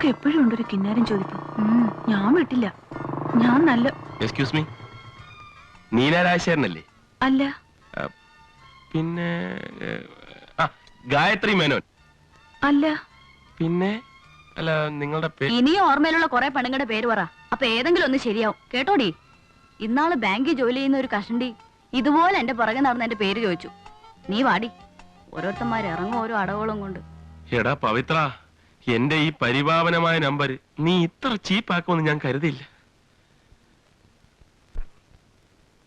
അവക്ക് എപ്പോഴും ഉണ്ടൊരു കിന്നാരം ചോദിക്കും. ഞാൻ വിട്ടില്ല. ഞാൻ നല്ല എക്സ്ക്യൂസ് മീ, നീന രാജശേഖരനല്ലേ? അല്ല. പിന്നെ ഗായത്രി മേനോൻ? അല്ല. പിന്നെ അല്ല, നിങ്ങളുടെ പേര്? ഇനിയും ഓർമ്മയിലുള്ള കുറെ പെണ്ണുങ്ങളുടെ പേര് പറ, അപ്പൊ ഏതെങ്കിലും ഒന്ന് ശരിയാവും. കേട്ടോടി, ഇന്നാള് ബാങ്കിൽ ജോലി ചെയ്യുന്ന ഒരു കഷണ്ടി ഇതുപോലെ എന്റെ പുറകെ നടന്ന് എന്റെ പേര് ചോദിച്ചു. നീ വാടി, ഓരോരുത്തന്മാർ ഇറങ്ങും ഓരോ അടവുകളും കൊണ്ട്. എടാ പവിത്ര, എന്റെ ഈ പരിപാവനമായ നമ്പർ നീ ഇത്ര ചീപ്പാക്കുമെന്ന് ഞാൻ കരുതിയില്ല.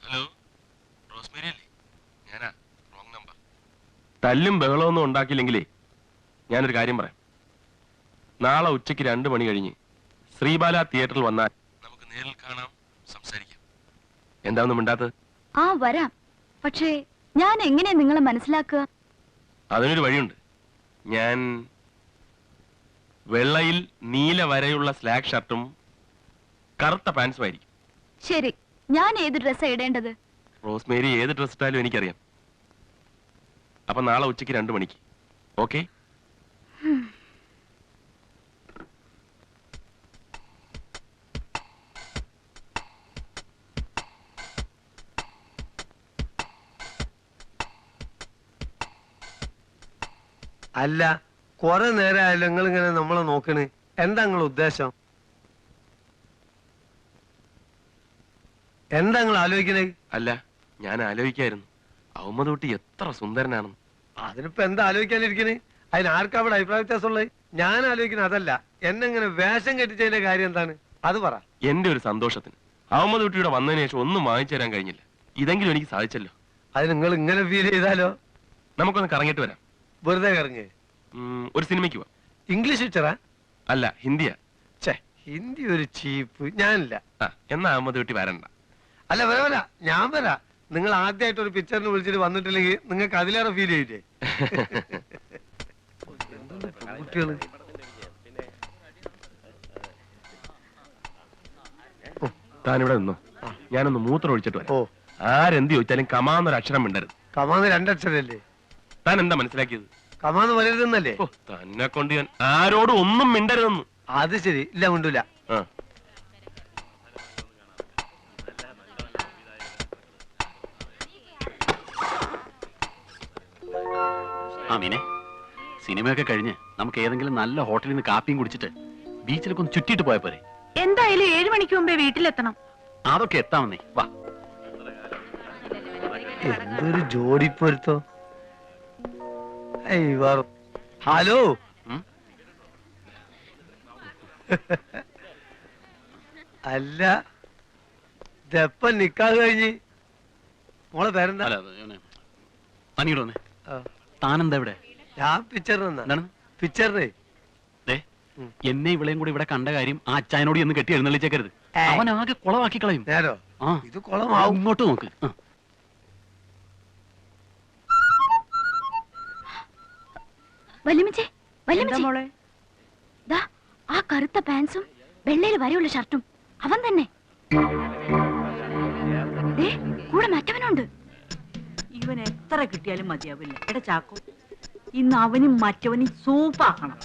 ഹലോ, റോസ്മേരി അല്ലേ? ഞാനാ, റോങ് നമ്പർ. തല്ലും ബഹളമൊന്നും ഉണ്ടാക്കിയില്ലെങ്കിലേ ഞാനൊരു കാര്യം പറയാം. നാളെ ഉച്ചയ്ക്ക് 2 മണി കഴിഞ്ഞ് ശ്രീബാല തിയേറ്ററിൽ വന്നാൽ നമുക്ക് നേരിൽ കാണാം, സംസാരിക്കാം. എന്താണെന്ന് മിണ്ടാത്തത്? ആ വരാം, പക്ഷേ ഞാൻ എങ്ങനെയാ നിങ്ങളെ മനസ്സിലാക്കുക? അതിനൊരു വഴിയുണ്ട്. ഞാൻ വെള്ളയിൽ നീല വരയുള്ള സ്ലാക്ക് ഷർട്ടും കറുത്ത പാൻസും ആയിരിക്കും. ശരി, ഞാൻ ഏത് ഡ്രസ്സാ ഇടേണ്ടത്? റോസ്മേരി ഏത് ഡ്രസ് ഇട്ടാലും എനിക്കറിയാം. അപ്പൊ നാളെ ഉച്ചയ്ക്ക് 2 മണിക്ക്. ഓക്കെ? അല്ല, കുറെ നേരമായാലും നിങ്ങൾ ഇങ്ങനെ നമ്മളെ നോക്കണ്. എന്താ നിങ്ങളെ ഉദ്ദേശം? എന്താ നിങ്ങൾ ആലോചിക്കണേ? അല്ല, ഞാൻ ആലോചിക്കായിരുന്നു അഹമ്മദ് കുട്ടി എത്ര സുന്ദരനാണെന്ന്. അതിനിപ്പോ എന്താ ആലോചിക്കാനിരിക്കണേ? അതിനാർക്കാ അവിടെ അഭിപ്രായ വ്യത്യാസമുള്ളത്? ഞാൻ ആലോചിക്കുന്നത് അതല്ല, എന്നെങ്ങനെ വേഷം കെട്ടിച്ചതിന്റെ കാര്യം എന്താണ് അത് പറ. എന്റെ ഒരു സന്തോഷത്തിന് അഹമ്മദ് കുട്ടിയുടെ വന്നതിന് ശേഷം ഒന്നും വാങ്ങിച്ചു തരാൻ കഴിഞ്ഞില്ല. ഇതെങ്കിലും എനിക്ക് സാധിച്ചല്ലോ. അത് നിങ്ങൾ ഇങ്ങനെ ഫീൽ ചെയ്താലോ? നമുക്കൊന്ന് കറങ്ങിട്ട് വരാം. വെറുതെ കറങ്ങ്. ഒരു സിനിമയ്ക്ക് പോവാം. ഇംഗ്ലീഷ് പിക്ചറാ? അല്ല, ഹിന്ദിയാ. ഛേ, ഹിന്ദി ഒരു ചീപ്പ്. ഞാനില്ല. എന്നാ അഹമ്മദ് കുട്ടി വരണ്ട. അല്ല, വരാ, ഞാൻ വരാ. നിങ്ങൾ ആദ്യമായിട്ട് ഒരു പിക്ചറിന് വിളിച്ചിട്ട് വന്നിട്ടില്ലെങ്കിൽ നിങ്ങൾക്ക് അതിലേറെ ഫീൽ ചെയ്യില്ലേ? കുട്ടികള് താനിവിടെ നിന്നോ, ഞാനൊന്ന് മൂത്രം ഒഴിച്ചിട്ട് വരാം. ഓ, ആരെന്ത് ചോദിച്ചാലും കമാന്നൊരു അക്ഷരം മിണ്ടരുത്. കമാന്ന് 2 അക്ഷരല്ലേ? താൻ എന്താ മനസ്സിലാക്കിയത്? കമാന്ന് വരരുതെന്നല്ലേ? ഓ, തന്നെ കൊണ്ട് ഞാൻ ആരോടും ഒന്നും മിണ്ടരുതെന്ന്. അത് ശരി, ഇല്ല മിണ്ടൂല. മീനെ, സിനിമയൊക്കെ കഴിഞ്ഞ് നമുക്ക് ഏതെങ്കിലും നല്ല ഹോട്ടലിൽ നിന്ന് കാപ്പിയും കുടിച്ചിട്ട് ബീച്ചിലൊക്കെ ഒന്ന് ചുറ്റിട്ട് പോയ പോരെ? എന്തായാലും 7 മണിക്ക് മുമ്പേ വീട്ടിലെത്തണം. അതൊക്കെ എത്താമെന്നേ, വാ. എന്തൊരു ജോഡിപ്പൊരുത്തോ. ഹലോ, അല്ല ഇതെപ്പ നിക്കാതെ കഴിഞ്ഞ് മോളെ പേരെന്താ? പനിയുടെ വന്നേ. താനെന്താ ഇവിടെ? ഞാൻ പിക്ചറിന് പിക്ചറിന് എന്നെ ഇവളെയും കൂടി ഇവിടെ കണ്ട കാര്യം ആ അച്ചായനോട് ഒന്ന് കെട്ടി എഴുന്നള്ളിച്ചേക്കരുത്. അവൻ ആകെ കുളമാക്കി കളയും. നേരോ? ആ, ഇത് കുളമാവും. ഇങ്ങോട്ട് നോക്ക്. വല്യമ്മച്ചി, വല്യമ്മച്ചി, ദാ ആ കറുത്ത പാൻസും വെള്ളയിൽ വരെയുള്ള ഷർട്ടും അവൻ തന്നെ. കൂടെ മറ്റവനുണ്ട്. ഇവൻ എത്ര കിട്ടിയാലും മതിയാവില്ല. എടാ ചാക്കോ, ഇന്ന് അവനും മറ്റവനും സൂപ്പാക്കണം.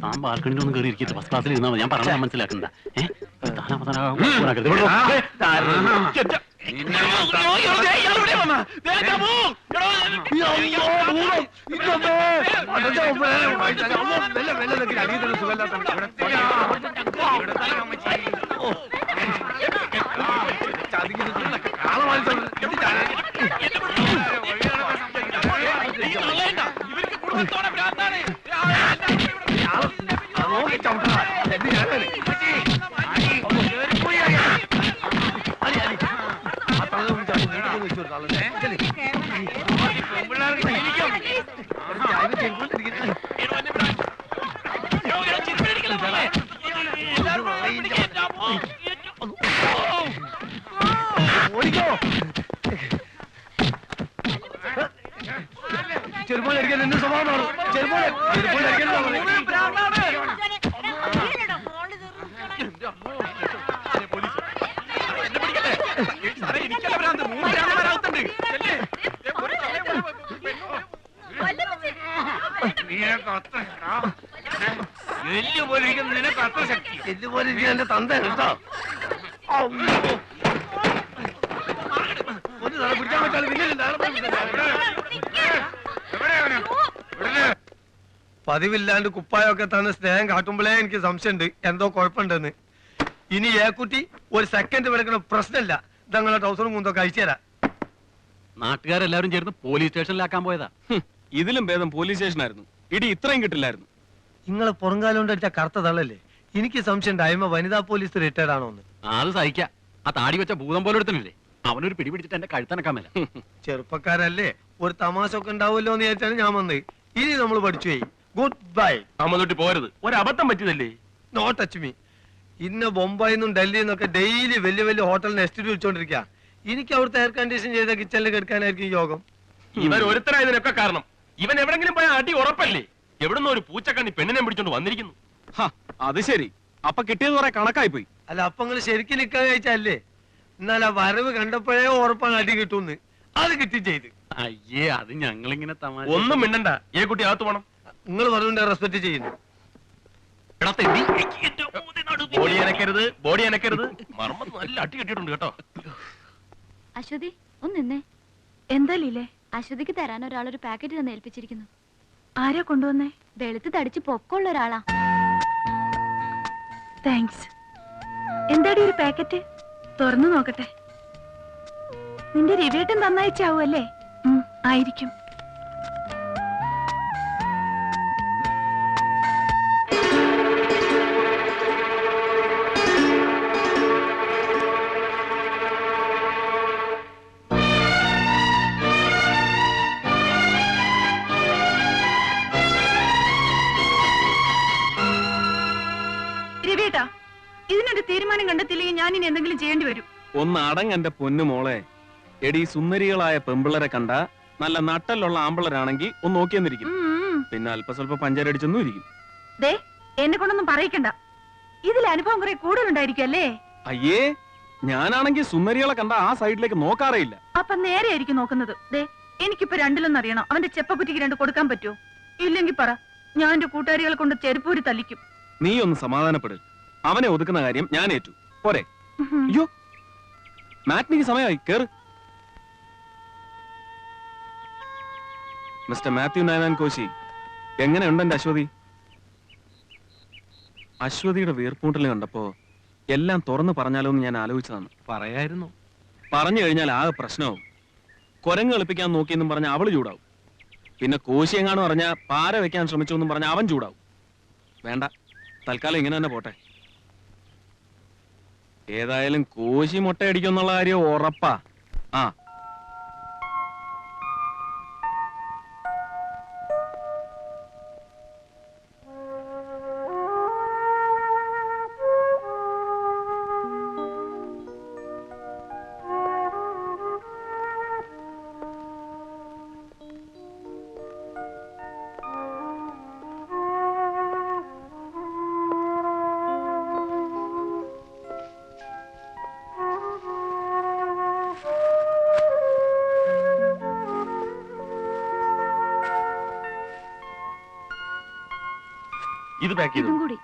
താൻ ബാൽക്കണിയിൽ ഒന്നും കയറി ഇരിക്കട്ടെ, ഫസ്റ്റ് ക്ലാസ്സിൽ ഇരുന്നാൽ ഞാൻ പറഞ്ഞാൽ മനസ്സിലാക്കണ്ട. ചെറുപ്പം എന്റെ സ്വഭാവമാണ്. എല്ലുപോലെ ഇരിക്കുന്ന എന്റെ തന്ത കേട്ടോ. പിടിക്കാൻ പതിവില്ലാണ്ട് കുപ്പായൊക്കെ തന്നെ സ്നേഹം കാട്ടുമ്പോഴേ എനിക്ക് സംശയമുണ്ട് എന്തോ കുഴപ്പമുണ്ടെന്ന്. ഇനി ഏക്കുട്ടി ഒരു സെക്കൻഡ് വിളിക്കണ പ്രശ്നമില്ല. ഇതങ്ങളെ ടൗസറും കുന്തൊക്കെ അയച്ചു തരാം. നാട്ടുകാരെല്ലാവരും ചേർന്ന് പോലീസ് സ്റ്റേഷനിലാക്കാൻ പോയതാ. ഇതിലും ഭേദം പോലീസ് സ്റ്റേഷനായിരുന്നു. ഇടി ഇത്രയും കിട്ടില്ലായിരുന്നു. നിങ്ങളെ പുറങ്കാലം കൊണ്ട് അടിച്ച കറുത്ത തള്ളല്ലേ. എനിക്ക് സംശയം അയ്മ വനിതാ പോലീസ് റിട്ടയർഡ് ആണോ എന്ന്. അത് സഹിക്കാം. ആ താടി വെച്ച ഭൂതം പോലെ എടുത്തല്ലേ അവനൊരു പിടി പിടിച്ചിട്ട് എന്റെ കഴുത്തനക്കാൻ മേല. ചെറുപ്പക്കാരല്ലേ, ഒരു തമാശ ഒക്കെ ഉണ്ടാവുമല്ലോ എന്ന് വിചാരിച്ചാണ് ഞാൻ വന്നത്. ഇനി നമ്മൾ പഠിച്ചു പോയി. Goodbye. അമ്മ പോരുത്, ഒരബദ്ധം പറ്റിയതല്ലേ. No touch me. ഇന്ന് ബൊംബായിന്നും ഡൽഹിയിൽ നിന്നൊക്കെ ഡെയിലി വലിയ വലിയ ഹോട്ടലിന് എസ്റ്റിറ്റ് വിളിച്ചോണ്ടിരിക്കുക. എനിക്ക് അവിടുത്തെ എയർ കണ്ടീഷൻ ചെയ്ത കിച്ചണിൽ കിടക്കാനായിരിക്കും യോഗം. ഇവൻ ഒരുത്തരാ ഇതിനൊക്കെ കാരണം. ഇവൻ എവിടെങ്കിലും പോയ അടി ഉറപ്പല്ലേ. എവിടുന്ന് ഒരു പൂച്ചക്കണ്ണി പെണ്ണിനെ പിടിച്ചോണ്ട് വന്നിരിക്കുന്നു. അത് ശരി. അപ്പൊ കിട്ടിയത് കുറെ കണക്കായി പോയി. അല്ല, അപ്പൊ നിങ്ങൾ ശരിക്കും നിൽക്കാൻ കഴിച്ചല്ലേ. എന്നാൽ ആ വരവ് കണ്ടപ്പോഴേ ഉറപ്പാണ് അടി കിട്ടുമെന്ന്. അത് കിട്ടി ചെയ്ത്. അയ്യേ, അത് ഞങ്ങളിങ്ങനെ തമാശ. ഒന്നും മിണ്ടണ്ട. ഏ കുട്ടി അകത്ത് പോണം. നിങ്ങൾ പറഞ്ഞുകൊണ്ട് റെസ്പെക്ട് ചെയ്യുന്നു. ബോഡി അനക്കരുത്, ബോഡി അനക്കരുത്. മർമ്മം നല്ല അടി കെട്ടിയിട്ടുണ്ട് കേട്ടോ. അശ്വതി ഒന്ന് നിന്നേ. എന്താ ലീലേ? അശ്വതിക്ക് തരാൻ ഒരാളൊരു പാക്കറ്റ് തന്നെ ഏൽപ്പിച്ചിരിക്കുന്നു. ആരാ കൊണ്ടുവന്നേ? വെളുത്ത് തടിച്ച് പൊക്കമുള്ള ഒരാളാ. താങ്ക്സ്. എന്താടി ഒരു പാക്കറ്റ്? തുറന്നു നോക്കട്ടെ. നിന്റെ രവിയേട്ടൻ തന്നയച്ചാവല്ലേ? ആയിരിക്കും. രവിയേട്ടാ, ഇതിനൊരു തീരുമാനം കണ്ടെത്തില്ലെങ്കിൽ ഞാൻ ഇനി എന്തെങ്കിലും ചെയ്യേണ്ടി വരും. ഒന്ന് അടങ്ങ് എന്റെ പൊന്നു മോളെ. എടി, സുന്ദരികളായ പെമ്പിള്ളരെ കണ്ട നല്ല നട്ടലുള്ള ആമ്പിള്ളരാണെങ്കിൽ ഒന്ന് നോക്കിയെന്നിരിക്കും. പിന്നെ അല്പസ്വല്പം പഞ്ചാരടിച്ചൊന്നും ഇരിക്കും. ദേ, എന്നെ കൊണ്ടൊന്നും പറയിക്കണ്ട. ഇതിൽ അനുഭവം കുറെ കൂടുതലുണ്ടായിരിക്കും അല്ലേ? അയ്യേ, ഞാനാണെങ്കിൽ സുന്ദരികളെ കണ്ട ആ സൈഡിലേക്ക് നോക്കാറേ ഇല്ല. അപ്പൊ നേരെ ആയിരിക്കും നോക്കുന്നത്. ദേ, എനിക്കിപ്പോ രണ്ടിലൊന്നും അറിയണം. അവന്റെ ചെപ്പക്കുറ്റിക്ക് രണ്ട് കൊടുക്കാൻ പറ്റുമോ? ഇല്ലെങ്കിൽ പറ, ഞാൻ എന്റെ കൂട്ടുകാരികളെ കൊണ്ട് ചെരുപ്പൂരി തല്ലിക്കും. നീ ഒന്ന് സമാധാനപ്പെട്. അവനെ ഒതുക്കുന്ന കാര്യം ഞാൻ ഏറ്റു. പോരെ? അയ്യോ, മാറ്റിനിക്ക് സമയമായി. കേറ്. മിസ്റ്റർ മാത്യു നാരായൺ കോശി, എങ്ങനെയുണ്ട് എന്റെ അശ്വതി? അശ്വതിയുടെ വീർപ്പൂട്ടൽ കണ്ടപ്പോ എല്ലാം തുറന്നു പറഞ്ഞാലോ എന്ന് ഞാൻ ആലോചിച്ചതാണ്. പറയായിരുന്നു. പറഞ്ഞു കഴിഞ്ഞാൽ ആകെ പ്രശ്നമാവും. കുരങ്ങ് കളിപ്പിക്കാൻ നോക്കിയെന്നും പറഞ്ഞ അവള് ചൂടാവും. പിന്നെ കോശി എങ്ങാനും പറഞ്ഞ പാര വെക്കാൻ ശ്രമിച്ചു എന്നും പറഞ്ഞ അവൻ ചൂടാവും. വേണ്ട, തൽക്കാലം ഇങ്ങനെ തന്നെ പോട്ടെ. ഏതായാലും കോശി മുട്ടയടിക്കുന്നുള്ള കാര്യം ഉറപ്പാ. ആ, ഇത് പാക്ക് ചെയ്തു. ഇതും കൂടി.